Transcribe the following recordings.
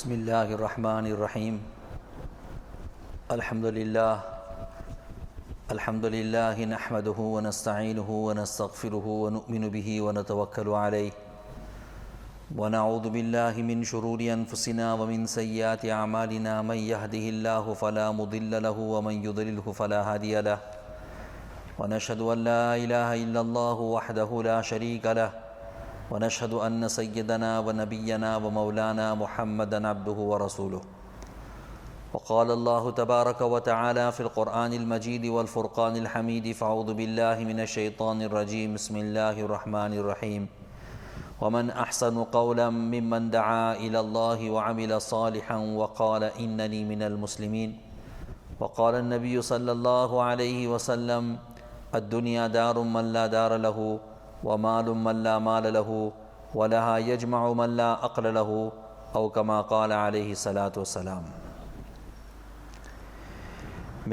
بسم اللہ الرحمن الرحیم الحمدللہ نحمده ونستعینه ونستغفره ونؤمن به ونتوکل علیہ ونعوذ باللہ من شرور انفسنا ومن سیئات اعمالنا من يهده الله فلا مضل له ومن يضلله فلا هادي له ونشهد ان لا اله الا الله وحده لا شريك له ونشهد أن سيدنا ونبينا ومولانا محمدا عبده ورسوله وقال الله تبارك وتعالى في القرآن المجيد والفرقان الحميد فأعوذ بالله من الشيطان الرجيم بسم الله الرحمن الرحيم ومن أحسن قولا ممن دعا إلى الله وعمل صالحا وقال إنني من المسلمين وقال النبي صلى الله عليه وسلم الدنيا دار من لا دار له ومال من لا مال له ولها يجمع من لا عقل له او كما قال علیہ الصلاۃ والسلام۔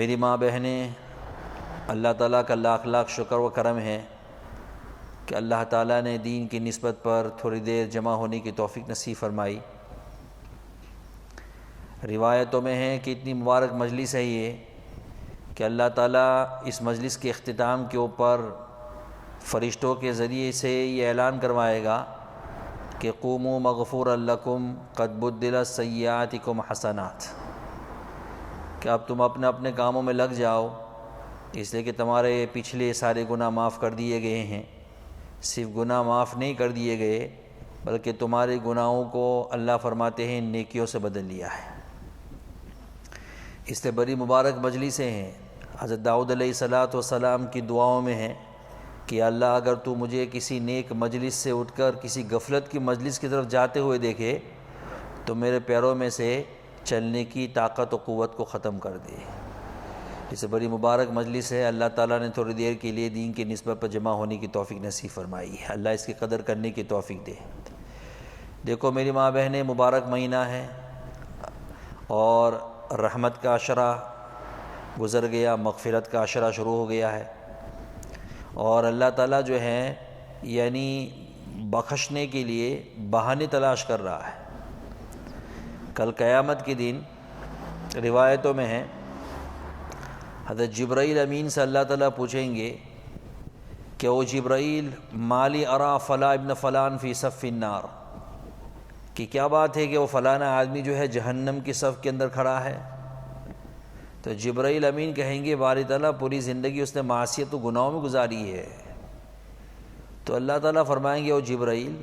میری ماں بہنیں، اللہ تعالیٰ کا لاکھ لاکھ شکر و کرم ہے کہ اللہ تعالیٰ نے دین کی نسبت پر تھوڑی دیر جمع ہونے کی توفیق نصیب فرمائی۔ روایتوں میں ہے کہ اتنی مبارک مجلس ہے یہ کہ اللہ تعالیٰ اس مجلس کے اختتام کے اوپر فرشتوں کے ذریعے سے یہ اعلان کروائے گا کہ قوموا مغفورا لکم قد بدلت سیئاتکم حسنات، کہ اب تم اپنے اپنے کاموں میں لگ جاؤ، اس لیے کہ تمہارے پچھلے سارے گناہ معاف کر دیے گئے ہیں۔ صرف گناہ معاف نہیں کر دیے گئے بلکہ تمہارے گناہوں کو اللہ فرماتے ہیں نیکیوں سے بدل لیا ہے۔ اس سے بڑی مبارک مجلسیں ہیں۔ حضرت داؤد علیہ السلام کی دعاؤں میں ہے کہ اللہ اگر تو مجھے کسی نیک مجلس سے اٹھ کر کسی غفلت کی مجلس کی طرف جاتے ہوئے دیکھے تو میرے پیروں میں سے چلنے کی طاقت و قوت کو ختم کر دے۔ اس سے بڑی مبارک مجلس ہے، اللہ تعالیٰ نے تھوڑی دیر کے لیے دین کی نسبت پر جمع ہونے کی توفیق نصیب فرمائی ہے، اللہ اس کی قدر کرنے کی توفیق دے۔ دیکھو میری ماں بہنیں، مبارک مہینہ ہے اور رحمت کا عشرہ گزر گیا، مغفرت کا عشرہ شروع ہو گیا ہے، اور اللہ تعالیٰ جو ہے یعنی بخشنے کے لیے بہانے تلاش کر رہا ہے۔ کل قیامت کے دن روایتوں میں ہے حضرت جبرائیل امین سے اللہ تعالیٰ پوچھیں گے کہ او جبرائیل مالی ارا فلاں ابن فلان فی صف النار، کہ کیا بات ہے کہ وہ فلانا آدمی جو ہے جہنم کی صف کے اندر کھڑا ہے؟ تو جبرائیل امین کہیں گے باری تعالیٰ پوری زندگی اس نے معصیت و گناہوں میں گزاری ہے۔ تو اللہ تعالیٰ فرمائیں گے او جبرائیل،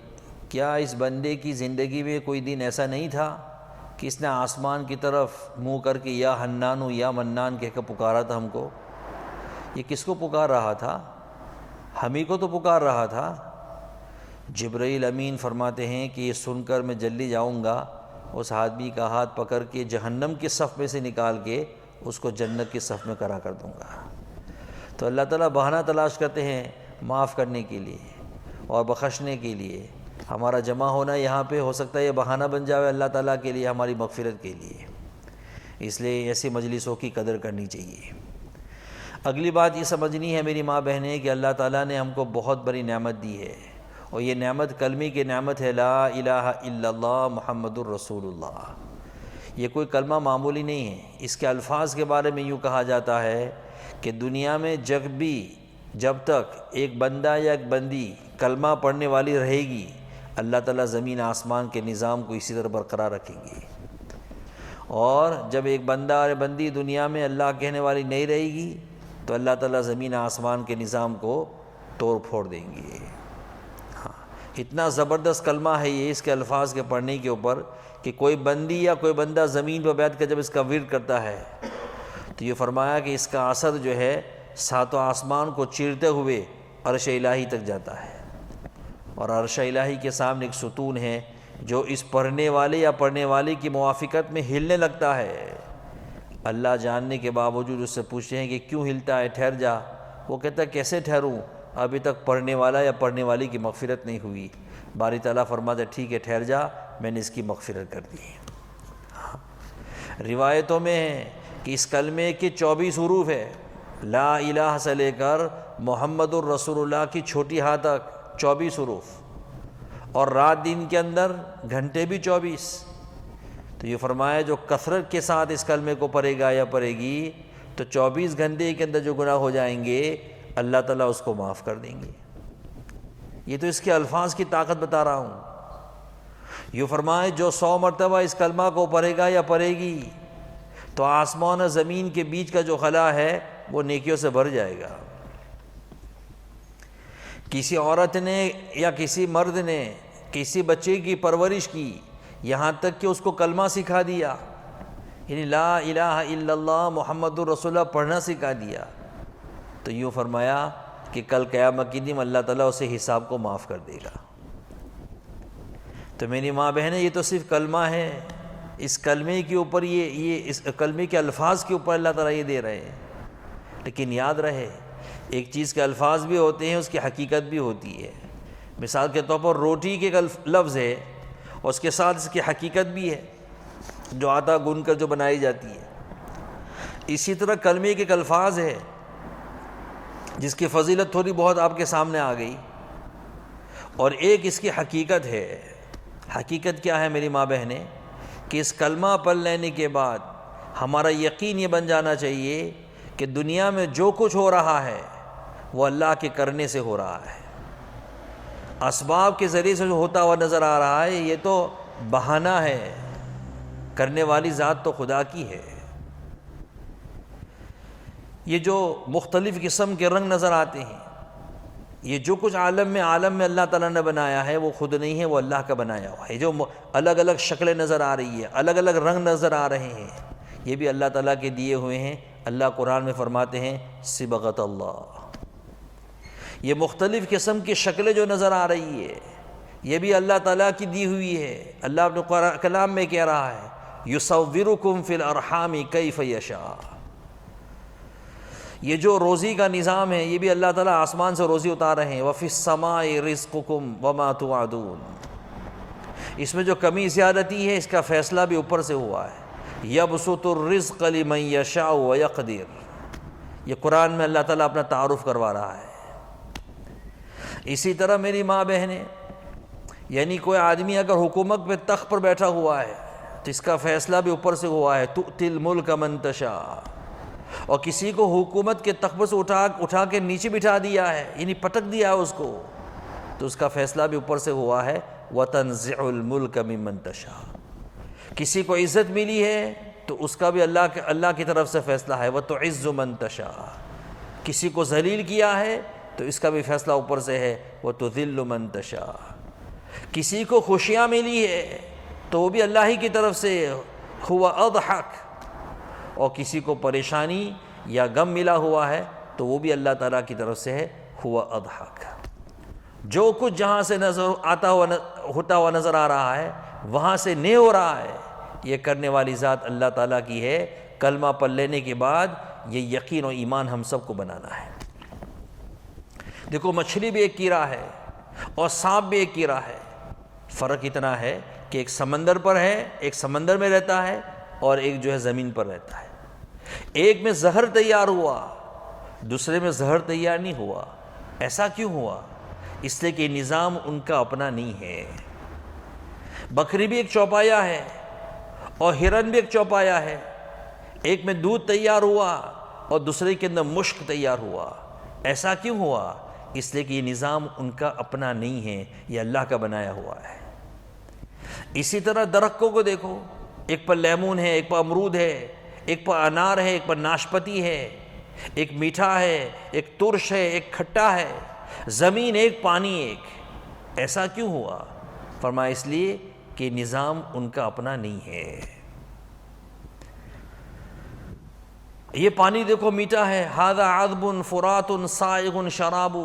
کیا اس بندے کی زندگی میں کوئی دن ایسا نہیں تھا کہ اس نے آسمان کی طرف منہ کر کے یا حنانو یا منان کہہ کر پکارا تھا ہم کو؟ یہ کس کو پکار رہا تھا؟ ہمیں کو تو پکار رہا تھا۔ جبرائیل امین فرماتے ہیں کہ یہ سن کر میں جلدی جاؤں گا، اس آدمی کا ہاتھ پکڑ کے جہنم کی صف میں سے نکال کے اس کو جنت کی صف میں کرا کر دوں گا۔ تو اللہ تعالیٰ بہانہ تلاش کرتے ہیں معاف کرنے کے لیے اور بخشنے کے لیے۔ ہمارا جمع ہونا یہاں پہ ہو سکتا ہے یہ بہانہ بن جائے اللہ تعالیٰ کے لیے، ہماری مغفرت کے لیے، اس لیے ایسی مجلسوں کی قدر کرنی چاہیے۔ اگلی بات یہ سمجھنی ہے میری ماں بہنیں کہ اللہ تعالیٰ نے ہم کو بہت بڑی نعمت دی ہے، اور یہ نعمت کلمے کی نعمت ہے، لا الہ الا اللہ محمد الرسول اللہ۔ یہ کوئی کلمہ معمولی نہیں ہے۔ اس کے الفاظ کے بارے میں یوں کہا جاتا ہے کہ دنیا میں جب تک ایک بندہ یا ایک بندی کلمہ پڑھنے والی رہے گی، اللہ تعالیٰ زمین آسمان کے نظام کو اسی طرح برقرار رکھیں گے، اور جب ایک بندہ اور بندی دنیا میں اللہ کہنے والی نہیں رہے گی تو اللہ تعالیٰ زمین آسمان کے نظام کو توڑ پھوڑ دیں گے۔ اتنا زبردست کلمہ ہے یہ اس کے الفاظ کے پڑھنے کے اوپر کہ کوئی بندی یا کوئی بندہ زمین پر بیٹھ کر جب اس کا ورد کرتا ہے تو یہ فرمایا کہ اس کا اثر جو ہے ساتوں آسمان کو چیرتے ہوئے عرش الہی تک جاتا ہے، اور عرش الہی کے سامنے ایک ستون ہے جو اس پڑھنے والے یا پڑھنے والے کی موافقت میں ہلنے لگتا ہے۔ اللہ جاننے کے باوجود اس سے پوچھتے ہیں کہ کیوں ہلتا ہے، ٹھہر جا۔ وہ کہتا ہے کیسے ٹھہروں، ابھی تک پڑھنے والا یا پڑھنے والی کی مغفرت نہیں ہوئی۔ باری تعالیٰ فرماتا ہے ٹھیک ہے ٹھہر جا، میں نے اس کی مغفرت کر دی۔ روایتوں میں ہے کہ اس کلمے کے 24 حروف ہے، لا الہ سے لے کر محمد الرسول اللہ کی چھوٹی ہاں تک 24 حروف، اور رات دن کے اندر گھنٹے بھی 24۔ تو یہ فرمایا جو کثرت کے ساتھ اس کلمے کو پڑھے گا یا پڑھے گی تو 24 گھنٹے کے اندر جو گناہ ہو جائیں گے اللہ تعالیٰ اس کو معاف کر دیں گے۔ یہ تو اس کے الفاظ کی طاقت بتا رہا ہوں۔ یہ فرمائے جو 100 مرتبہ اس کلمہ کو پڑھے گا یا پڑھے گی تو آسمان اور زمین کے بیچ کا جو خلا ہے وہ نیکیوں سے بھر جائے گا۔ کسی عورت نے یا کسی مرد نے کسی بچے کی پرورش کی یہاں تک کہ اس کو کلمہ سکھا دیا، یعنی لا الہ الا اللہ محمد الرسول اللہ پڑھنا سکھا دیا، تو یوں فرمایا کہ کل قیامت کے دن اللہ تعالیٰ اسے حساب کو معاف کر دے گا۔ تو میری ماں بہنیں یہ تو صرف کلمہ ہے، اس کلمے کے اوپر یہ اس کلمے کے الفاظ کے اوپر اللہ تعالیٰ یہ دے رہے ہیں، لیکن یاد رہے ایک چیز کے الفاظ بھی ہوتے ہیں اس کی حقیقت بھی ہوتی ہے۔ مثال کے طور پر روٹی کے لفظ ہے اور اس کے ساتھ اس کی حقیقت بھی ہے جو آٹا گون کر جو بنائی جاتی ہے۔ اسی طرح کلمے کے ایک الفاظ ہے جس کی فضیلت تھوڑی بہت آپ کے سامنے آ گئی، اور ایک اس کی حقیقت ہے۔ حقیقت کیا ہے میری ماں بہنیں؟ کہ اس کلمہ پڑھ لینے کے بعد ہمارا یقین یہ بن جانا چاہیے کہ دنیا میں جو کچھ ہو رہا ہے وہ اللہ کے کرنے سے ہو رہا ہے۔ اسباب کے ذریعے سے جو ہوتا ہوا نظر آ رہا ہے یہ تو بہانہ ہے، کرنے والی ذات تو خدا کی ہے۔ یہ جو مختلف قسم کے رنگ نظر آتے ہیں، یہ جو کچھ عالم میں اللہ تعالیٰ نے بنایا ہے وہ خود نہیں ہے، وہ اللہ کا بنایا ہوا ہے۔ جو الگ الگ شکلیں نظر آ رہی ہے، الگ الگ رنگ نظر آ رہے ہیں، یہ بھی اللہ تعالیٰ کے دیے ہوئے ہیں۔ اللہ قرآن میں فرماتے ہیں صبغۃ اللہ۔ یہ مختلف قسم کی شکلیں جو نظر آ رہی ہے یہ بھی اللہ تعالیٰ کی دی ہوئی ہے۔ اللہ اپنے کلام میں کہہ رہا ہے یصورکم فی الارحام کیف یشاء۔ یہ جو روزی کا نظام ہے یہ بھی اللہ تعالیٰ آسمان سے روزی اتار رہے ہیں۔ وفی السماء رزقکم وما توعدون۔ اس میں جو کمی زیادتی ہے اس کا فیصلہ بھی اوپر سے ہوا ہے۔ یبسط الرزق لمن یشاء ویقدر۔ یہ قرآن میں اللہ تعالیٰ اپنا تعارف کروا رہا ہے۔ اسی طرح میری ماں بہنیں، یعنی کوئی آدمی اگر حکومت پہ تخت پر بیٹھا ہوا ہے تو اس کا فیصلہ بھی اوپر سے ہوا ہے۔ تؤتی الملک من تشاء۔ اور کسی کو حکومت کے تخت پر سے اٹھا کے نیچے بٹھا دیا ہے، یعنی پٹک دیا ہے اس کو، تو اس کا فیصلہ بھی اوپر سے ہوا ہے۔ وتنزع الملک ممن تشاء۔ کسی کو عزت ملی ہے تو اس کا بھی اللہ کی طرف سے فیصلہ ہے۔ وتعز من تشاء۔ کسی کو ذلیل کیا ہے تو اس کا بھی فیصلہ اوپر سے ہے۔ وتذل من تشاء۔ کسی کو خوشیاں ملی ہے تو وہ بھی اللہ ہی کی طرف سے هو اضحک، اور کسی کو پریشانی یا غم ملا ہوا ہے تو وہ بھی اللہ تعالیٰ کی طرف سے ہے هو اضحک۔ جو کچھ جہاں سے ہوتا ہوا نظر آ رہا ہے وہاں سے نہیں ہو رہا ہے، یہ کرنے والی ذات اللہ تعالیٰ کی ہے۔ کلمہ پڑھ لینے کے بعد یہ یقین و ایمان ہم سب کو بنانا ہے۔ دیکھو مچھلی بھی ایک کیڑا ہے اور سانپ بھی ایک کیڑا ہے، فرق اتنا ہے کہ ایک سمندر پر ہے، ایک سمندر میں رہتا ہے، اور ایک جو ہے زمین پر رہتا ہے۔ ایک میں زہر تیار ہوا، دوسرے میں زہر تیار نہیں ہوا۔ ایسا کیوں ہوا؟ اس لیے کہ نظام ان کا اپنا نہیں ہے۔ بکری بھی ایک چوپایا ہے اور ہرن بھی ایک چوپایا ہے، ایک میں دودھ تیار ہوا اور دوسرے کے اندر مشک تیار ہوا۔ ایسا کیوں ہوا؟ اس لیے کہ یہ نظام ان کا اپنا نہیں ہے، یہ اللہ کا بنایا ہوا ہے۔ اسی طرح درختوں کو دیکھو، ایک پر لیمون ہے، ایک پر امرود ہے، ایک پر انار ہے، ایک پر ناشپتی ہے، ایک میٹھا ہے، ایک ترش ہے، ایک کھٹا ہے۔ زمین ایک، پانی ایک۔ ایسا کیوں ہوا؟ فرمایا اس لیے کہ نظام ان کا اپنا نہیں ہے۔ یہ پانی دیکھو میٹھا ہے، ھذا عذب فرات سائغ شراب،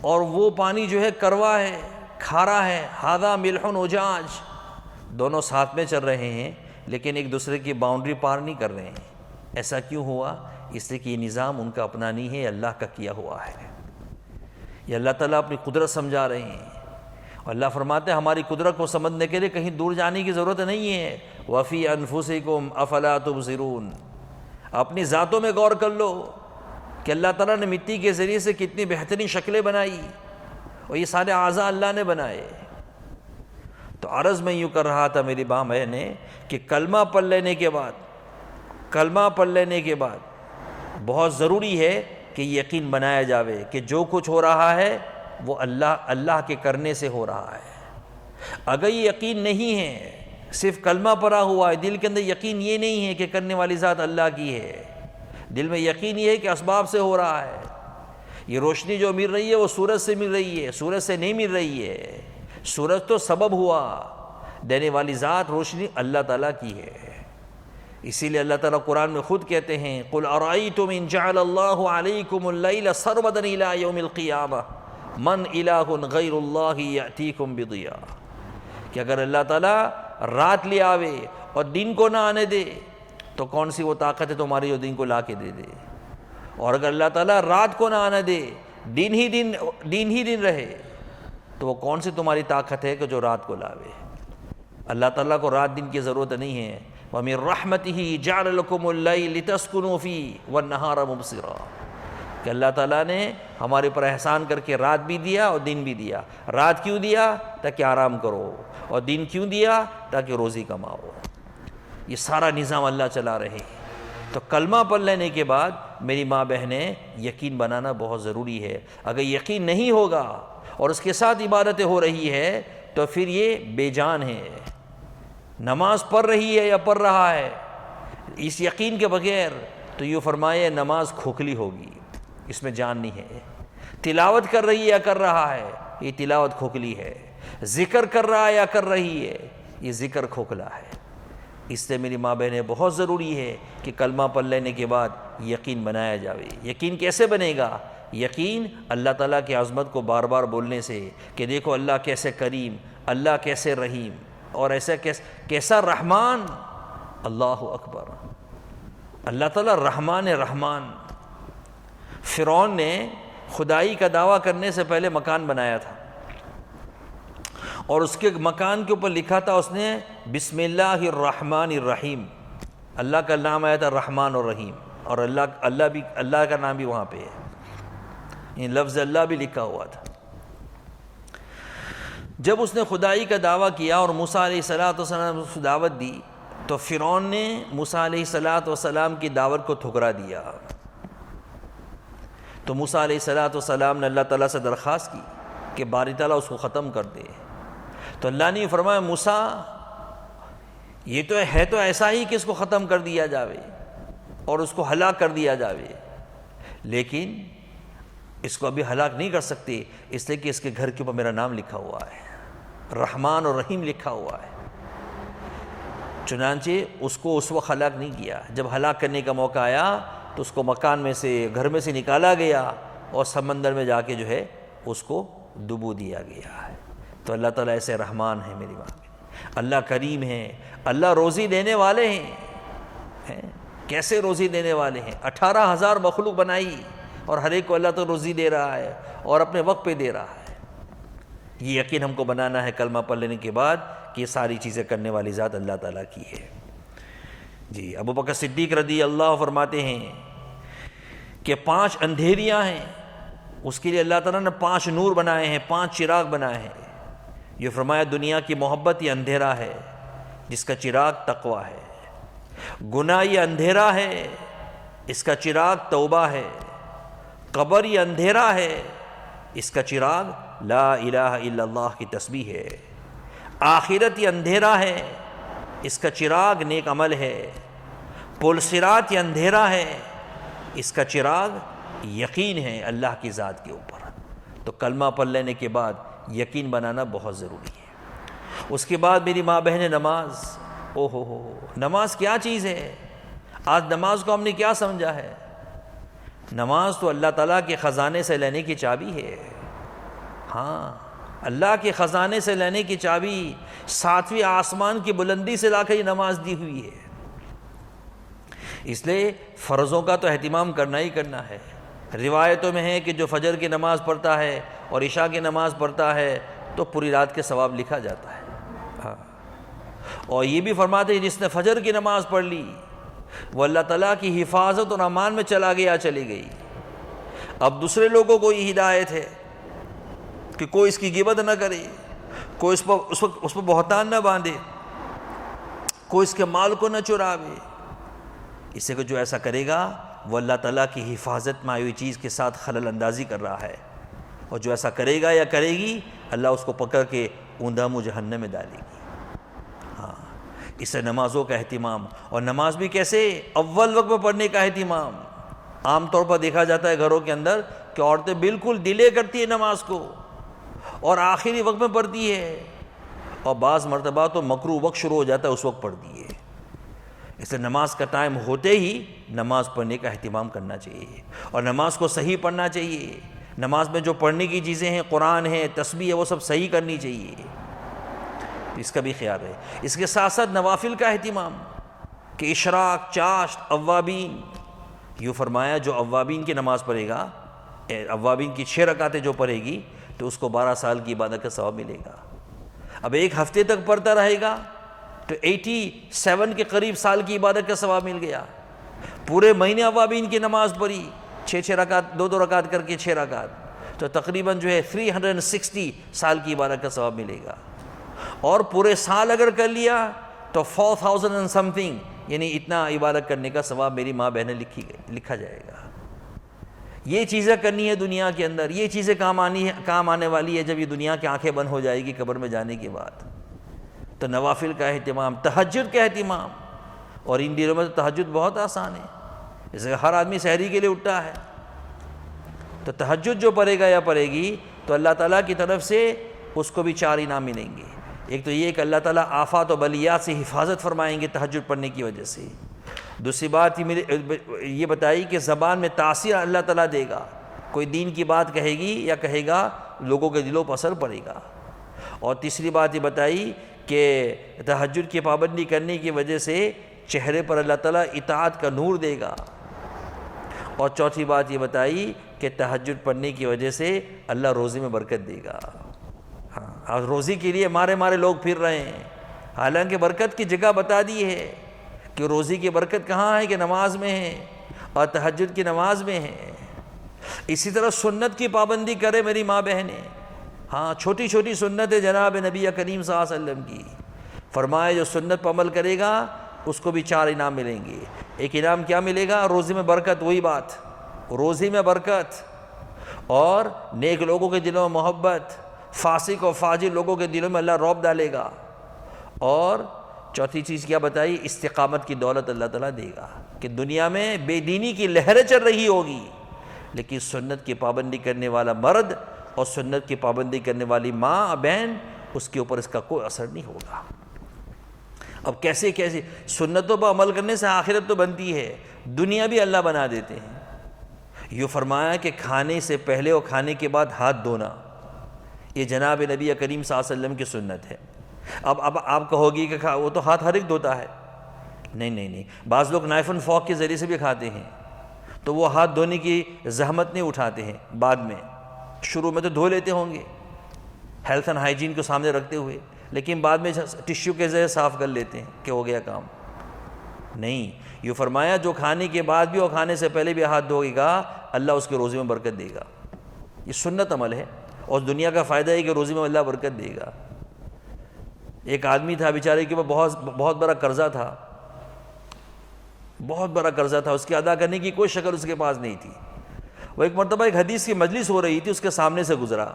اور وہ پانی جو ہے کروا ہے، کھارا ہے، ھذا ملح اجاج۔ دونوں ساتھ میں چل رہے ہیں لیکن ایک دوسرے کی باؤنڈری پار نہیں کر رہے ہیں۔ ایسا کیوں ہوا؟ اس لیے کہ یہ نظام ان کا اپنا نہیں ہے، اللہ کا کیا ہوا ہے۔ یہ اللہ تعالیٰ اپنی قدرت سمجھا رہے ہیں، اور اللہ فرماتے ہیں ہماری قدرت کو سمجھنے کے لیے کہیں دور جانے کی ضرورت نہیں ہے۔ وفی انفسکم افلا تبصرون۔ اپنی ذاتوں میں غور کر لو کہ اللہ تعالیٰ نے مٹی کے ذریعے سے کتنی بہترین شکلیں بنائی، اور یہ سارے اعضاء اللہ نے بنائے۔ تو عرض میں یوں کر رہا تھا میری ماں بہن نے کہ کلمہ پڑھ لینے کے بعد بہت ضروری ہے کہ یقین بنایا جاوے کہ جو کچھ ہو رہا ہے وہ اللہ کے کرنے سے ہو رہا ہے۔ اگر یہ یقین نہیں ہے، صرف کلمہ پڑھا ہوا ہے، دل کے اندر یقین یہ نہیں ہے کہ کرنے والی ذات اللہ کی ہے، دل میں یقین یہ ہے کہ اسباب سے ہو رہا ہے، یہ روشنی جو مل رہی ہے وہ سورج سے مل رہی ہے، سورج سے نہیں مل رہی ہے، سورج تو سبب ہوا، دینے والی ذات روشنی اللہ تعالیٰ کی ہے۔ اسی لیے اللہ تعالیٰ قرآن میں خود کہتے ہیں قُلْ أَرَأَيْتُمْ إِنْ جَعَلَ اللَّهُ عَلَيْكُمُ اللَّيْلَ سَرْمَدًا إِلَىٰ يَوْمِ الْقِيَامَةِ مَنْ إِلَٰهٌ غَيْرُ اللَّهِ يَأْتِيكُمْ بِضِيَاءٍ کہ اگر اللہ تعالیٰ رات لے آوے اور دن کو نہ آنے دے تو کون سی وہ طاقت ہے تمہاری جو دن کو لا کے دے دے، اور اگر اللہ تعالیٰ رات کو نہ آنے دے، دن ہی دن رہے، تو وہ کون سی تمہاری طاقت ہے کہ جو رات کو لاوے۔ اللہ تعالیٰ کو رات دن کی ضرورت نہیں ہے۔ وَمِن رَحْمَتِهِ جَعَلَ لَكُمُ اللَّيْلَ لِتَسْكُنُوا فِيهِ وَالنَّهَارَ مُبْصِرًا کہ اللہ تعالیٰ نے ہمارے پر احسان کر کے رات بھی دیا اور دن بھی دیا۔ رات کیوں دیا؟ تاکہ آرام کرو، اور دن کیوں دیا؟ تاکہ روزی کماؤ۔ یہ سارا نظام اللہ چلا رہے۔ تو کلمہ پڑھ لینے کے بعد میری ماں بہنیں یقین بنانا بہت ضروری ہے۔ اگر یقین نہیں ہوگا اور اس کے ساتھ عبادتیں ہو رہی ہے تو پھر یہ بے جان ہے۔ نماز پڑھ رہی ہے یا پڑھ رہا ہے اس یقین کے بغیر تو یوں فرمائے نماز کھوکھلی ہوگی، اس میں جان نہیں ہے۔ تلاوت کر رہی ہے یا کر رہا ہے، یہ تلاوت کھوکھلی ہے۔ ذکر کر رہا ہے یا کر رہی ہے، یہ ذکر کھوکھلا ہے۔ اس لیے میری ماں بہنیں بہت ضروری ہے کہ کلمہ پڑھ لینے کے بعد یقین بنایا جاوے۔ یقین کیسے بنے گا؟ یقین اللہ تعالیٰ کی عظمت کو بار بار بولنے سے کہ دیکھو اللہ کیسے کریم، اللہ کیسے رحیم، اور ایسا کیسا رحمان۔ اللہ اکبر، اللہ تعالیٰ رحمان۔ فرعون نے خدائی کا دعویٰ کرنے سے پہلے مکان بنایا تھا، اور اس کے مکان کے اوپر لکھا تھا اس نے بسم اللہ الرحمن الرحیم، اللہ کا نام آیا تھا رحمان اور رحیم، اور اللہ کا نام بھی وہاں پہ ہے، یہ لفظ اللہ بھی لکھا ہوا تھا۔ جب اس نے خدائی کا دعویٰ کیا اور موسیٰ علیہ السلام نے اس کو دعوت دی تو فرعون نے موسیٰ علیہ السلام کی دعوت کو ٹھکرا دیا۔ تو موسیٰ علیہ السلام نے اللہ تعالیٰ سے درخواست کی کہ باری تعالیٰ اس کو ختم کر دے۔ تو اللہ نے فرمایا موسیٰ یہ تو ہے تو ایسا ہی کہ اس کو ختم کر دیا جاوے اور اس کو ہلاک کر دیا جاوے، لیکن اس کو ابھی ہلاک نہیں کر سکتے اس لیے کہ اس کے گھر کے اوپر میرا نام لکھا ہوا ہے، رحمان اور رحیم لکھا ہوا ہے۔ چنانچہ اس کو اس وقت ہلاک نہیں کیا، جب ہلاک کرنے کا موقع آیا تو اس کو مکان میں سے گھر میں سے نکالا گیا اور سمندر میں جا کے جو ہے اس کو ڈبو دیا گیا ہے۔ تو اللہ تعالیٰ ایسے رحمان ہیں میری ماں، اللہ کریم ہیں، اللہ روزی دینے والے ہیں۔ کیسے روزی دینے والے ہیں؟ 18,000 مخلوق بنائی اور ہر ایک کو اللہ تو روزی دے رہا ہے اور اپنے وقت پہ دے رہا ہے۔ یہ یقین ہم کو بنانا ہے کلمہ پڑھ لینے کے بعد کہ یہ ساری چیزیں کرنے والی ذات اللہ تعالیٰ کی ہے۔ جی ابو بکر صدیق رضی اللہ فرماتے ہیں کہ 5 اندھیریاں ہیں، اس کے لیے اللہ تعالیٰ نے 5 نور بنائے ہیں، 5 چراغ بنائے ہیں۔ یہ فرمایا دنیا کی محبت یہ اندھیرا ہے جس کا چراغ تقویٰ ہے، گناہ یہ اندھیرا ہے اس کا چراغ توبہ ہے، قبر یہ اندھیرا ہے اس کا چراغ لا الہ الا اللہ کی تسبیح ہے، آخرت یہ اندھیرا ہے اس کا چراغ نیک عمل ہے، پل صراط یہ اندھیرا ہے اس کا چراغ یقین ہے اللہ کی ذات کے اوپر۔ تو کلمہ پڑھ لینے کے بعد یقین بنانا بہت ضروری ہے۔ اس کے بعد میری ماں بہن نماز، نماز کیا چیز ہے؟ آج نماز کو ہم نے کیا سمجھا ہے؟ نماز تو اللہ تعالیٰ کے خزانے سے لینے کی چابی ہے۔ ہاں اللہ کے خزانے سے لینے کی چابی، 7ویں آسمان کی بلندی سے لا کر یہ نماز دی ہوئی ہے۔ اس لیے فرضوں کا تو اہتمام کرنا ہی کرنا ہے۔ روایتوں میں ہے کہ جو فجر کی نماز پڑھتا ہے اور عشاء کی نماز پڑھتا ہے تو پوری رات کے ثواب لکھا جاتا ہے۔ ہاں اور یہ بھی فرماتے ہیں جس نے فجر کی نماز پڑھ لی وہ اللہ تعالیٰ کی حفاظت اور امان میں چلی گئی۔ اب دوسرے لوگوں کو یہ ہدایت ہے کہ کوئی اس کی غیبت نہ کرے، کوئی اس پر بہتان نہ باندھے، کوئی اس کے مال کو نہ چراوے۔ اس سے کہ جو ایسا کرے گا وہ اللہ تعالیٰ کی حفاظت میں آئی ہوئی چیز کے ساتھ خلل اندازی کر رہا ہے، اور جو ایسا کرے گا یا کرے گی اللہ اس کو پکڑ کے اوندھا منہ جہنم میں ڈالے گی۔ ہاں، اس سے نمازوں کا اہتمام، اور نماز بھی کیسے؟ اول وقت میں پڑھنے کا اہتمام۔ عام طور پر دیکھا جاتا ہے گھروں کے اندر کہ عورتیں بالکل ڈیلے کرتی ہیں نماز کو اور آخری وقت میں پڑھتی ہے، اور بعض مرتبہ تو مکروہ وقت شروع ہو جاتا ہے اس وقت پڑھتی ہے۔ اس لیے نماز کا ٹائم ہوتے ہی نماز پڑھنے کا اہتمام کرنا چاہیے، اور نماز کو صحیح پڑھنا چاہیے۔ نماز میں جو پڑھنے کی چیزیں ہیں، قرآن ہے، تسبیح ہے، وہ سب صحیح کرنی چاہیے، اس کا بھی خیال ہے۔ اس کے ساتھ ساتھ نوافل کا اہتمام، کہ اشراق، چاشت، اوابین، یوں فرمایا جو اوابین کی نماز پڑھے گا، اوابین کی 6 رکعتیں جو پڑھے گی تو اس کو 12 سال کی عبادت کا ثواب ملے گا۔ اب ایک ہفتے تک پڑھتا رہے گا تو 87 کے قریب سال کی عبادت کا ثواب مل گیا۔ پورے مہینے اوابین کی نماز پڑھی، 6 رکعت، 2 رکعت کر کے 6 رکعت، تو تقریباً جو ہے 360 سال کی عبادت کا ثواب ملے گا۔ اور پورے سال اگر کر لیا تو 4000 and something، یعنی اتنا عبادت کرنے کا ثواب میری ماں بہنیں لکھا جائے گا۔ یہ چیزیں کرنی ہے دنیا کے اندر، یہ چیزیں کام آنے والی ہے جب یہ دنیا کی آنکھیں بند ہو جائے گی قبر میں جانے کے بعد۔ تو نوافل کا اہتمام، تہجد کا اہتمام، اور ان دنوں میں تو تہجد بہت آسان ہے، جیسے کہ ہر آدمی سحری کے لیے اٹھتا ہے، تو تہجد جو پڑھے گا یا پڑھے گی تو اللہ تعالیٰ کی طرف سے اس کو بھی 4 انعام ملیں گے۔ ایک تو یہ کہ اللہ تعالیٰ آفات و بلیات سے حفاظت فرمائیں گے تہجد پڑھنے کی وجہ سے۔ دوسری بات یہ بتائی کہ زبان میں تاثیر اللہ تعالیٰ دے گا، کوئی دین کی بات کہے گی یا کہے گا لوگوں کے دلوں پر اثر پڑے گا۔ اور تیسری بات یہ بتائی کہ تہجد کی پابندی کرنے کی وجہ سے چہرے پر اللہ تعالیٰ اطاعت کا نور دے گا۔ اور چوتھی بات یہ بتائی کہ تہجد پڑھنے کی وجہ سے اللہ روزی میں برکت دے گا۔ ہاں، روزی کے لیے مارے لوگ پھر رہے ہیں، حالانکہ برکت کی جگہ بتا دی ہے کہ روزی کی برکت کہاں ہے، کہ نماز میں ہے، اور تہجد کی نماز میں ہے۔ اسی طرح سنت کی پابندی کرے میری ماں بہنیں، ہاں، چھوٹی چھوٹی سنتیں جناب نبی کریم صلی اللہ علیہ وسلم کی، فرمایا جو سنت پر عمل کرے گا اس کو بھی 4 انعام ملیں گے۔ ایک انعام کیا ملے گا؟ روزی میں برکت، وہی بات، روزی میں برکت، اور نیک لوگوں کے دلوں میں محبت، فاسق و فاجر لوگوں کے دلوں میں اللہ رعب ڈالے گا۔ اور چوتھی چیز کیا بتائی؟ استقامت کی دولت اللہ تعالیٰ دے گا، کہ دنیا میں بے دینی کی لہریں چل رہی ہوگی لیکن سنت کی پابندی کرنے والا مرد اور سنت کی پابندی کرنے والی ماں بہن، اس کے اوپر اس کا کوئی اثر نہیں ہوگا۔ اب کیسے سنتوں پر عمل کرنے سے آخرت تو بنتی ہے، دنیا بھی اللہ بنا دیتے ہیں۔ یہ فرمایا کہ کھانے سے پہلے اور کھانے کے بعد ہاتھ دھونا، یہ جناب نبی کریم صلی اللہ علیہ وسلم کی سنت ہے۔ اب آپ کہو گی کہ وہ تو ہاتھ ہر ایک دھوتا ہے، نہیں، بعض لوگ نائف اینڈ فورک کے ذریعے سے بھی کھاتے ہیں، تو وہ ہاتھ دھونے کی زحمت نہیں اٹھاتے ہیں، بعد میں، شروع میں تو دھو لیتے ہوں گے ہیلتھ اینڈ ہائیجین کو سامنے رکھتے ہوئے، لیکن بعد میں ٹشو کے ذریعے صاف کر لیتے ہیں کہ ہو گیا کام۔ نہیں، یہ فرمایا جو کھانے کے بعد بھی اور کھانے سے پہلے بھی ہاتھ دھوئے گا اللہ اس کے روزی میں برکت دے گا۔ یہ سنت عمل ہے، اور دنیا کا فائدہ ہے کہ روزی میں اللہ برکت دے گا۔ ایک آدمی تھا بیچارے کے اوپر بہت بڑا قرضہ تھا، بہت بڑا قرضہ تھا، اس کی ادا کرنے کی کوئی شکل اس کے پاس نہیں تھی۔ وہ ایک مرتبہ ایک حدیث کی مجلس ہو رہی تھی، اس کے سامنے سے گزرا،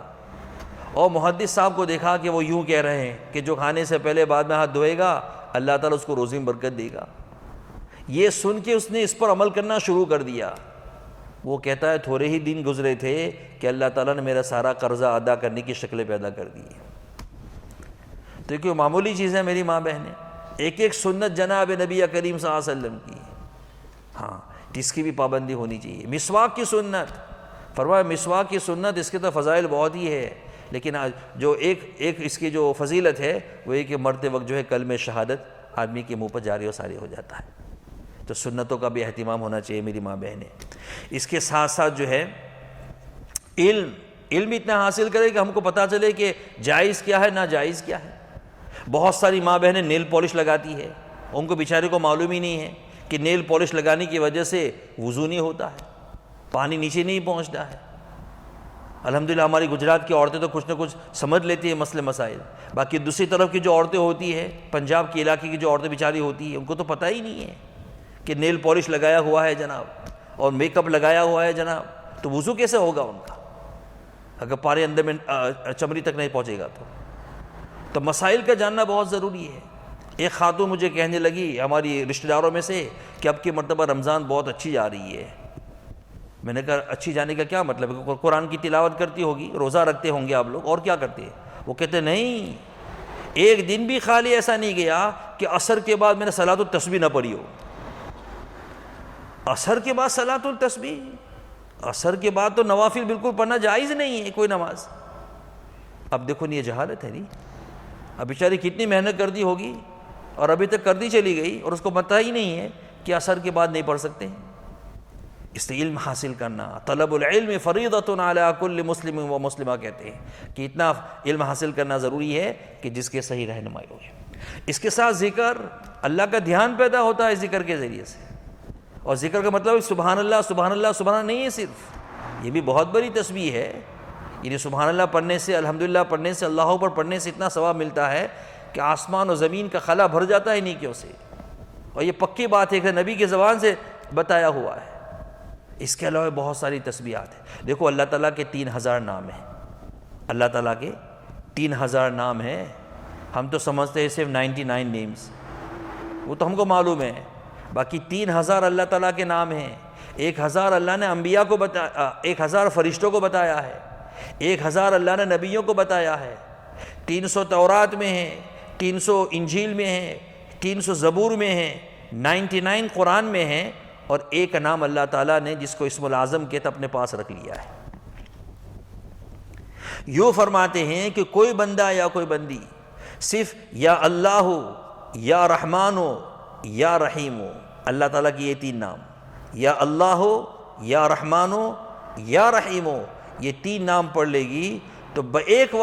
اور محدث صاحب کو دیکھا کہ وہ یوں کہہ رہے ہیں کہ جو کھانے سے پہلے بعد میں ہاتھ دھوئے گا اللہ تعالیٰ اس کو روزی میں برکت دے گا۔ یہ سن کے اس نے اس پر عمل کرنا شروع کر دیا۔ وہ کہتا ہے تھوڑے ہی دن گزرے تھے کہ اللہ تعالیٰ نے میرا سارا قرضہ ادا کرنے کی شکلیں پیدا کر دی۔ تو کوئی معمولی چیز ہے میری ماں بہنیں، ایک ایک سنت جناب نبی کریم صلی اللہ علیہ وسلم کی، ہاں، اس کی بھی پابندی ہونی چاہیے۔ مسواک کی سنت، فرمایا مسواک کی سنت، اس کے تو فضائل بہت ہی ہے، لیکن جو ایک اس کی جو فضیلت ہے وہ یہ کہ مرتے وقت جو ہے کلمہ شہادت آدمی کے منہ پر جاری و ساری ہو جاتا ہے۔ تو سنتوں کا بھی اہتمام ہونا چاہیے میری ماں بہنیں۔ اس کے ساتھ ساتھ جو ہے علم اتنا حاصل کرے کہ ہم کو پتہ چلے کہ جائز کیا ہے ناجائز کیا ہے۔ بہت ساری ماں بہنیں نیل پالش لگاتی ہے، ان کو بیچارے کو معلوم ہی نہیں ہے کہ نیل پالش لگانے کی وجہ سے وضو نہیں ہوتا ہے، پانی نیچے نہیں پہنچتا ہے۔ الحمدللہ ہماری گجرات کی عورتیں تو کچھ نہ کچھ سمجھ لیتی ہیں مسئلے مسائل، باقی دوسری طرف کی جو عورتیں ہوتی ہیں، پنجاب کے علاقے کی جو عورتیں بیچاری ہوتی ہیں، ان کو تو پتہ ہی نہیں ہے کہ نیل پالش لگایا ہوا ہے جناب اور میک اپ لگایا ہوا ہے جناب، تو وضو کیسے ہوگا ان کا اگر پارے اندر میں چمڑی تک نہیں پہنچے گا تو مسائل کا جاننا بہت ضروری ہے۔ ایک خاتون مجھے کہنے لگی ہماری رشتہ داروں میں سے کہ اب کی مرتبہ رمضان بہت اچھی جا رہی ہے۔ میں نے کہا اچھی جانے کا کیا مطلب ہے؟ قرآن کی تلاوت کرتی ہوگی، روزہ رکھتے ہوں گے آپ لوگ، اور کیا کرتے ہیں؟ وہ کہتے نہیں، ایک دن بھی خالی ایسا نہیں گیا کہ عصر کے بعد میں نے صلاۃ التسبیح نہ پڑھی ہو۔ عصر کے بعد صلاۃ التسبیح، عصر کے بعد تو نوافل بالکل پڑھنا جائز نہیں ہے کوئی نماز۔ اب دیکھو یہ جہالت ہے نہیں، اب بیچاری کتنی محنت کرتی ہوگی اور ابھی تک کرتی چلی گئی اور اس کو پتہ ہی نہیں ہے کہ عصر کے بعد نہیں پڑھ سکتے۔ اس لیے علم حاصل کرنا، طلب العلم فریضۃ علی کل مسلم و مسلمہ کہتے ہیں کہ اتنا علم حاصل کرنا ضروری ہے کہ جس کے صحیح رہنمائی ہو۔ اس کے ساتھ ذکر، اللہ کا دھیان پیدا ہوتا ہے ذکر کے ذریعے سے، اور ذکر کا مطلب سبحان اللہ سبحان اللہ سبحان اللہ نہیں ہے صرف، یہ بھی بہت بڑی تسبیح ہے۔ یعنی سبحان اللہ پڑھنے سے، الحمدللہ پڑھنے سے، اللہ اکبر پڑھنے سے اتنا ثواب ملتا ہے کہ آسمان و زمین کا خلا بھر جاتا ہے نیکیوں سے، اور یہ پکی بات ہے کہ نبی کی زبان سے بتایا ہوا ہے۔ اس کے علاوہ بہت ساری تسبیحات ہیں۔ دیکھو اللہ تعالیٰ کے 3000 نام ہیں، اللہ تعالیٰ کے 3000 نام ہیں۔ ہم تو سمجھتے ہیں صرف 99 نیمز، وہ تو ہم کو معلوم ہے، باقی 3000 اللہ تعالیٰ کے نام ہیں۔ 1000 اللہ نے انبیاء کو بتایا، 1000 فرشتوں کو بتایا ہے، 1000 اللہ نے نبیوں کو بتایا ہے۔ 300 تورات میں ہیں، 300 انجیل میں ہیں، 300 زبور میں ہیں، 99 قرآن میں ہیں، اور ایک نام اللہ تعالیٰ نے جس کو اسم العظم کہتے اپنے پاس رکھ لیا ہے۔ یوں فرماتے ہیں کہ کوئی بندہ یا کوئی بندی صرف یا اللہ ہو، یا رحمان ہو، یا رحیم ہو، اللہ تعالیٰ کی یہ 3 نام، یا اللہ ہو، یا رحمان ہو، یا رحیم ہو، یہ 3 نام پڑھ لے گی تو ایک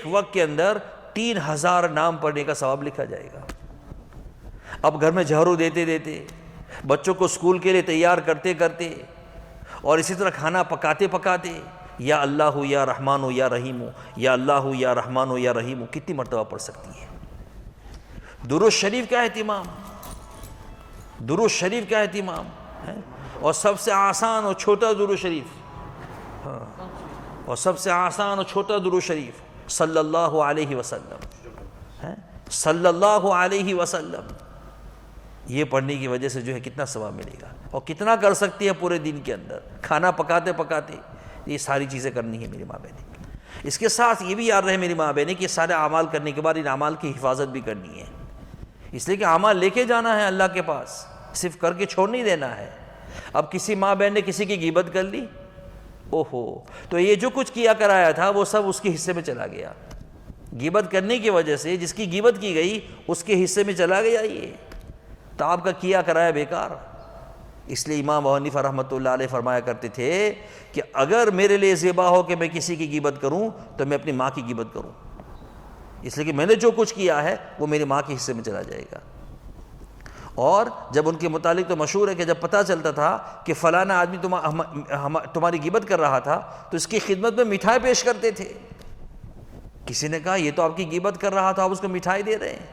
وقت کے اندر 3000 نام پڑھنے کا ثواب لکھا جائے گا۔ اب گھر میں جھاڑو دیتے دیتے، بچوں کو اسکول کے لیے تیار کرتے کرتے، اور اسی طرح کھانا پکاتے پکاتے، یا اللہ ہو یا رحمان ہو یا رحیم ہو، یا اللہ ہو یا رحمان ہو یا رحیم ہو، کتنی مرتبہ پڑھ سکتی ہے؟ درود شریف کا اہتمام، درود شریف کا اہتمام ہے، اور سب سے آسان اور چھوٹا درود شریف، اور سب سے آسان اور چھوٹا درود شریف صلی اللہ علیہ وسلم، صلی اللہ علیہ وسلم، یہ پڑھنے کی وجہ سے جو ہے کتنا ثواب ملے گا، اور کتنا کر سکتی ہے پورے دن کے اندر، کھانا پکاتے پکاتے، یہ ساری چیزیں کرنی ہے میری ماں بہنیں۔ اس کے ساتھ یہ بھی یاد رہے میری ماں بہنیں کہ سارے اعمال کرنے کے بعد ان اعمال کی حفاظت بھی کرنی ہے، اس لیے کہ اعمال لے کے جانا ہے اللہ کے پاس، صرف کر کے چھوڑ نہیں دینا ہے۔ اب کسی ماں بہن نے کسی کی غیبت کر لی، اوہو، تو یہ جو کچھ کیا کرایا تھا وہ سب اس کے حصے میں چلا گیا، غیبت کرنے کی وجہ سے جس کی غیبت کی گئی اس کے حصے میں چلا گیا، یہ تو آپ کا کیا کرایا بیکار۔ اس لیے امام ابو حنیفہ رحمۃ اللہ علیہ فرمایا کرتے تھے کہ اگر میرے لیے زیبا ہو کہ میں کسی کی غیبت کروں تو میں اپنی ماں کی غیبت کروں، اس لیے کہ میں نے جو کچھ کیا ہے وہ میری ماں کے حصے میں چلا جائے گا۔ اور جب ان کے متعلق تو مشہور ہے کہ جب پتہ چلتا تھا کہ فلانا آدمی تمہاری غیبت کر رہا تھا تو اس کی خدمت میں مٹھائی پیش کرتے تھے۔ کسی نے کہا یہ تو آپ کی غیبت کر رہا تھا، آپ اس کو مٹھائی دے رہے ہیں،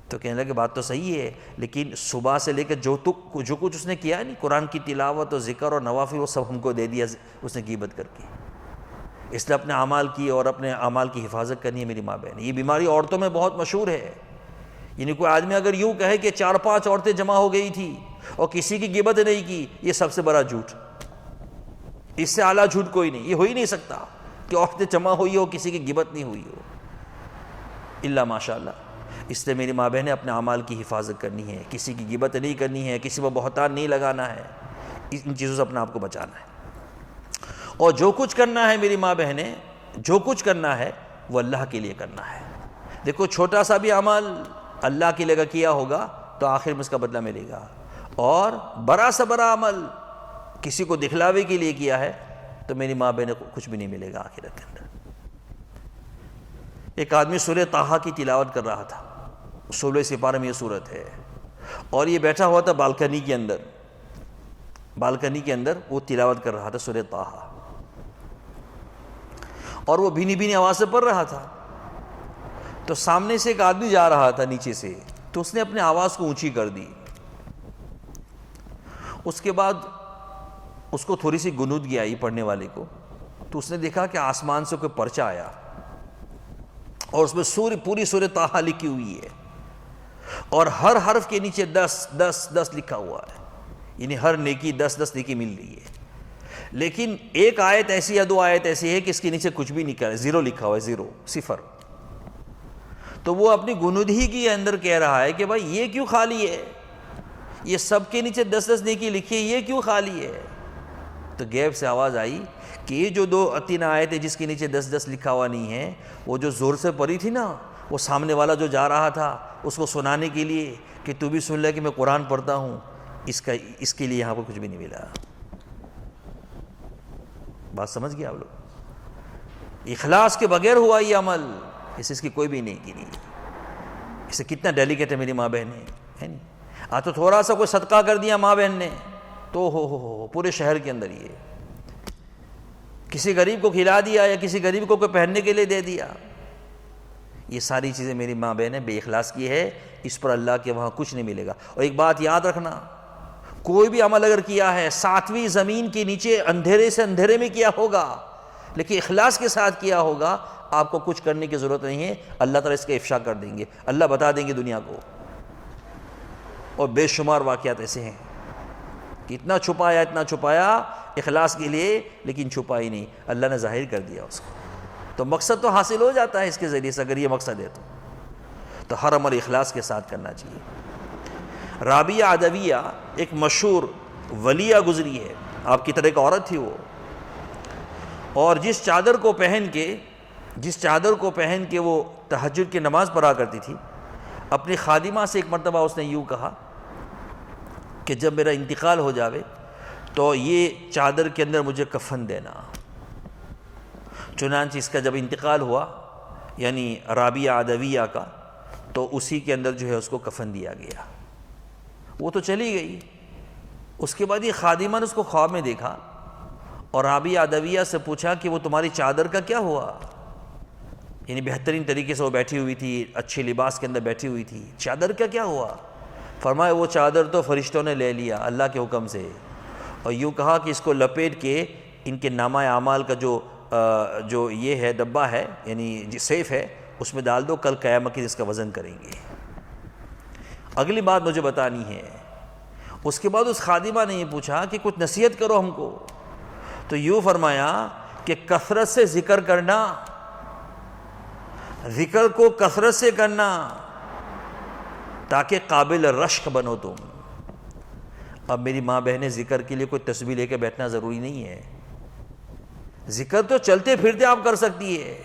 تو کہنے لگے بات تو صحیح ہے، لیکن صبح سے لے کے جو کچھ اس نے کیا نہیں، قرآن کی تلاوت اور ذکر اور نوافل، وہ سب ہم کو دے دیا اس نے غیبت کر کے۔ اس لیے اپنے اعمال کی اور اپنے اعمال کی حفاظت کرنی ہے میری ماں بہن۔ یہ بیماری عورتوں میں بہت مشہور ہے، یعنی کوئی آدمی اگر یوں کہے کہ 4-5 عورتیں جمع ہو گئی تھی اور کسی کی غیبت نہیں کی، یہ سب سے بڑا جھوٹ، اس سے اعلیٰ جھوٹ کوئی نہیں، یہ ہو ہی نہیں سکتا کہ عورتیں جمع ہوئی ہو کسی کی غیبت نہیں ہوئی ہو، الا ماشاء اللہ۔ اس لیے میری ماں بہنیں اپنے اعمال کی حفاظت کرنی ہے، کسی کی غیبت نہیں کرنی ہے، کسی پر بہتان نہیں لگانا ہے، ان چیزوں سے اپنے آپ کو بچانا ہے۔ اور جو کچھ کرنا ہے میری ماں بہنیں، جو کچھ کرنا ہے وہ اللہ کے لیے کرنا ہے۔ دیکھو چھوٹا سا بھی عمل اللہ کے لیے کیا ہوگا تو آخر میں اس کا بدلہ ملے گا، اور بڑا سا بڑا عمل کسی کو دکھلاوے کے لیے کیا ہے تو میری ماں بہنیں کو کچھ بھی نہیں ملے گا آخرت کے اندر۔ ایک آدمی سورہ طٰہٰ کی تلاوت کر رہا تھا، 16 سپارے میں یہ سورت ہے، اور یہ بیٹھا ہوا تھا بالکنی کے اندر وہ تلاوت کر رہا تھا سورہ طٰہٰ۔ اور وہ بھینی بھینی آواز سے پڑھ رہا تھا. تو سامنے سے ایک آدمی جا رہا تھا نیچے سے, تو اس نے اپنے آواز کو اونچی کر دی. اس کے بعد اس کو تھوڑی سی غنودگی آئی پڑھنے والے کو, تو اس نے دیکھا کہ آسمان سے کوئی پرچہ آیا اور اس میں پوری سورہ طٰہٰ لکھی ہوئی ہے, اور ہر حرف کے نیچے 10 لکھا ہوا ہے, یعنی ہر نیکی 10 نیکی مل رہی ہے. لیکن ایک آیت ایسی یا 2 آیت ایسی ہے کہ اس کے نیچے کچھ بھی نہیں ہے, 0 لکھا ہوا ہے, 0. تو وہ اپنی غنودگی کے اندر کہہ رہا ہے کہ بھائی یہ کیوں خالی ہے, یہ سب کے نیچے 10 نیکی لکھی ہے, یہ کیوں خالی ہے؟ تو غیب سے آواز آئی کہ یہ جو 2-3 آیتیں جس کے نیچے 10 لکھا ہوا نہیں ہے, وہ جو زور سے پڑھی تھی نا, وہ سامنے والا جو جا رہا تھا اس کو سنانے کے لیے کہ تو بھی سن لے کہ میں قرآن پڑھتا ہوں, اس کے لیے یہاں پر کچھ بھی نہیں ملا. بات سمجھ گئے آپ لوگ؟ اخلاص کے بغیر ہوا یہ عمل, اس کی کوئی بھی نیکی نہیں. اسے کتنا ڈیلیکیٹ ہے میری ماں بہنیں, ہے نہیں؟ تو تھوڑا سا کوئی صدقہ کر دیا ماں بہن نے تو ہو پورے شہر کے اندر یہ کسی غریب کو کھلا دیا یا کسی غریب کو کوئی پہننے کے لیے دے دیا. یہ ساری چیزیں میری ماں بہنیں بے اخلاص کی ہے, اس پر اللہ کے وہاں کچھ نہیں ملے گا. اور ایک بات یاد رکھنا, کوئی بھی عمل اگر کیا ہے 7ویں زمین کے نیچے اندھیرے سے اندھیرے میں کیا ہوگا, لیکن اخلاص کے ساتھ کیا ہوگا, آپ کو کچھ کرنے کی ضرورت نہیں ہے. اللہ تعالیٰ اس کا افشا کر دیں گے, اللہ بتا دیں گے دنیا کو. اور بے شمار واقعات ایسے ہیں کہ اتنا چھپایا اخلاص کے لیے, لیکن چھپا ہی نہیں, اللہ نے ظاہر کر دیا اس کو. تو مقصد تو حاصل ہو جاتا ہے اس کے ذریعے سے, اگر یہ مقصد ہے تو ہر عمل اخلاص کے ساتھ کرنا چاہیے. رابعہ عدویہ ایک مشہور ولیہ گزری ہے, آپ کی طرح ایک عورت تھی وہ, اور جس چادر کو پہن کے وہ تہجد کی نماز پڑھا کرتی تھی, اپنی خادمہ سے ایک مرتبہ اس نے یوں کہا کہ جب میرا انتقال ہو جاوے تو یہ چادر کے اندر مجھے کفن دینا. چنانچہ اس کا جب انتقال ہوا, یعنی رابعہ عدویہ کا, تو اسی کے اندر جو ہے اس کو کفن دیا گیا. وہ تو چلی گئی. اس کے بعد یہ خادمہ نے اس کو خواب میں دیکھا اور رابعہ عدویہ سے پوچھا کہ وہ تمہاری چادر کا کیا ہوا؟ یعنی بہترین طریقے سے وہ بیٹھی ہوئی تھی, اچھے لباس کے اندر بیٹھی ہوئی تھی, چادر کا کیا ہوا؟ فرمایا وہ چادر تو فرشتوں نے لے لیا اللہ کے حکم سے, اور یوں کہا کہ اس کو لپیٹ کے ان کے نامہ اعمال کا جو یہ ہے ڈبہ ہے, یعنی سیف ہے, اس میں ڈال دو, کل قیامت کے اس کا وزن کریں گے. اگلی بات مجھے بتانی ہے. اس کے بعد اس خادمہ نے یہ پوچھا کہ کچھ نصیحت کرو ہم کو, تو یوں فرمایا کہ کثرت سے ذکر کرنا, ذکر کو کثرت سے کرنا تاکہ قابل رشک بنو تم. اب میری ماں بہنیں ذکر کے لیے کوئی تسبیح لے کے بیٹھنا ضروری نہیں ہے, ذکر تو چلتے پھرتے آپ کر سکتی ہے.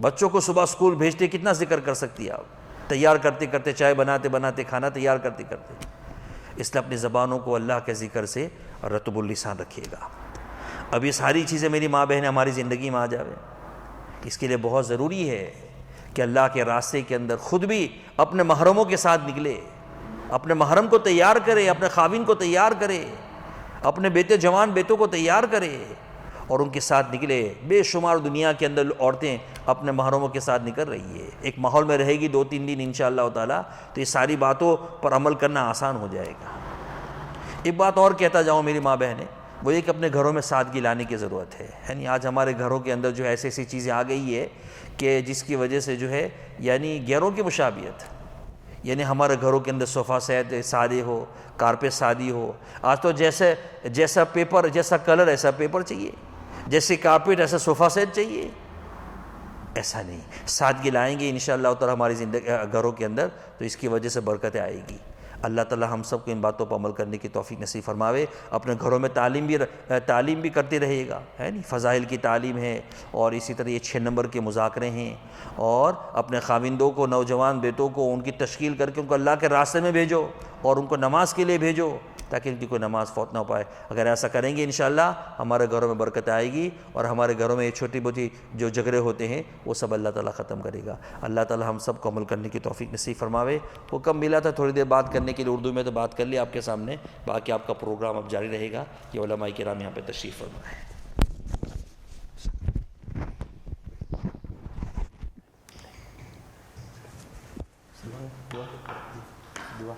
بچوں کو صبح اسکول بھیجتے کتنا ذکر کر سکتی ہے آپ, تیار کرتے کرتے, چائے بناتے بناتے, کھانا تیار کرتے کرتے. اس لیے اپنی زبانوں کو اللہ کے ذکر سے رطب اللسان رکھیے گا. اب یہ ساری چیزیں میری ماں بہنیں ہماری زندگی میں آ جاوے, اس کے لیے بہت ضروری ہے کہ اللہ کے راستے کے اندر خود بھی اپنے محرموں کے ساتھ نکلے, اپنے محرم کو تیار کرے, اپنے خاوند کو تیار کرے, اپنے بیٹے جوان بیٹوں کو تیار کرے اور ان کے ساتھ نکلے. بے شمار دنیا کے اندر عورتیں اپنے محرموں کے ساتھ نکل رہی ہے, ایک ماحول میں رہے گی 2-3 دن انشاءاللہ تعالی, تو یہ ساری باتوں پر عمل کرنا آسان ہو جائے گا. ایک بات اور کہتا جاؤں میری ماں بہنیں, وہ ایک اپنے گھروں میں سادگی لانے کی ضرورت ہے. یعنی آج ہمارے گھروں کے اندر جو ایسی ایسی چیزیں آ گئی ہے کہ جس کی وجہ سے جو ہے یعنی غیروں کی مشابہت, یعنی ہمارے گھروں کے اندر صوفہ سیٹ سادے ہو, کارپیٹ سادی ہو. آج تو جیسا پیپر, جیسا کلر ایسا پیپر چاہیے, جیسے کارپیٹ ایسا صوفہ سیٹ چاہیے. ایسا نہیں, سادگی لائیں گے انشاءاللہ تعالی ہماری زندگی گھروں کے اندر, تو اس کی وجہ سے برکتیں آئے گی. اللہ تعالی ہم سب کو ان باتوں پر عمل کرنے کی توفیق نصیب فرماوے. اپنے گھروں میں تعلیم بھی کرتے رہیے گا, ہے نہیں, فضائل کی تعلیم ہے, اور اسی طرح یہ 6 نمبر کے مذاکرے ہیں, اور اپنے خاوندوں کو, نوجوان بیٹوں کو ان کی تشکیل کر کے ان کو اللہ کے راستے میں بھیجو, اور ان کو نماز کے لیے بھیجو تاکہ ان کی کوئی نماز فوت نہ ہو پائے. اگر ایسا کریں گے انشاءاللہ ہمارے گھروں میں برکت آئے گی, اور ہمارے گھروں میں یہ چھوٹی موٹی جو جھگڑے ہوتے ہیں وہ سب اللہ تعالیٰ ختم کرے گا. اللہ تعالیٰ ہم سب کو عمل کرنے کی توفیق نصیب فرماوے. وہ کم ملا تھا تھوڑی دیر بات کرنے کے لیے, اردو میں تو بات کر لی آپ کے سامنے, باقی آپ کا پروگرام اب جاری رہے گا. یہ علماء کرام یہاں پہ تشریف فرمائے. دعا